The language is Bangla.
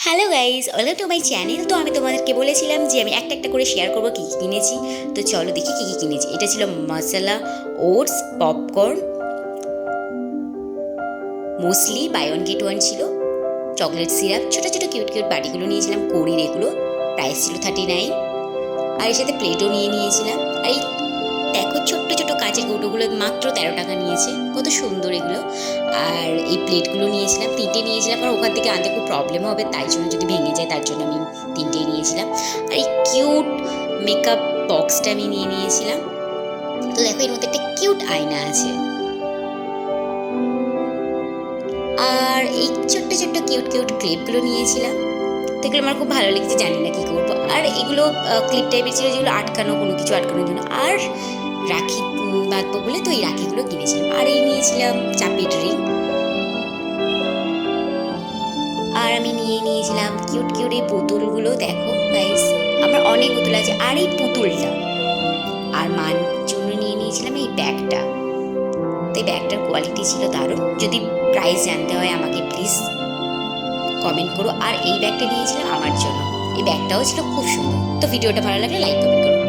Hello guys, welcome to my channel. তো আমি তোমাদেরকে বলেছিলাম যে আমি একটা একটা করে শেয়ার করবো কী কী কিনেছি। তো চলো দেখি কী কী কিনেছি। এটা ছিল মশলা, oats, popcorn, muesli, buy one get one ছিল, চকলেট সিরাপ, ছোটো ছোটো কিউট কিউট বাটিগুলো নিয়েছিলাম, কোরির এগুলো, প্রাইস ছিল 39। আর এর সাথে প্লেটও নিয়েছিলাম। আর এই দেখো ছোট্ট ছোট্ট কাঁচের কৌটোগুলো মাত্র 13 টাকা নিয়েছে, কত সুন্দর এগুলো। আর এই প্লেটগুলো নিয়েছিলাম, 3টে নিয়েছিলাম, কারণ ওখান থেকে আনতে খুব প্রবলেম হবে, তাই জন্য যদি ভেঙে যায় তার জন্য আমি 3টেই নিয়েছিলাম। আর এই কিউট মেকআপ বক্সটা আমি নিয়েছিলাম। তো দেখো এর মধ্যে একটা কিউট আয়না আছে। আর এই ছোট্ট ছোট্ট কিউট কিউট ক্লিপগুলো নিয়েছিলাম। তো এগুলো আমার খুব ভালো লেগেছে, জানি না কী করবো। আর এগুলো ক্লিপ টাইপের ছিল, যেগুলো আটকানো, কোনো কিছু আটকানোর জন্য। আর রাখি বাঁধবো বলে তো এই রাখিগুলো কিনেছিলাম। আর এই নিয়েছিলাম চাপের রিং। আর আমি নিয়েছিলাম কিউট কিউট এই পুতুলগুলো। দেখো গাইস, আমার অনেক পুতুল আছে। আর এই পুতুলটা, আর মার জন্য নিয়েছিলাম এই ব্যাগটা। তো এই ব্যাগটার কোয়ালিটি ছিল দারুণ। যদি প্রাইস জানতে হয় আমাকে প্লিজ কমেন্ট করো। আর এই ব্যাগটা নিয়েছিলাম আমার জন্য, এই ব্যাগটাও ছিল খুব সুন্দর। তো ভিডিওটা ভালো লাগলে লাইক কমেন্ট করো।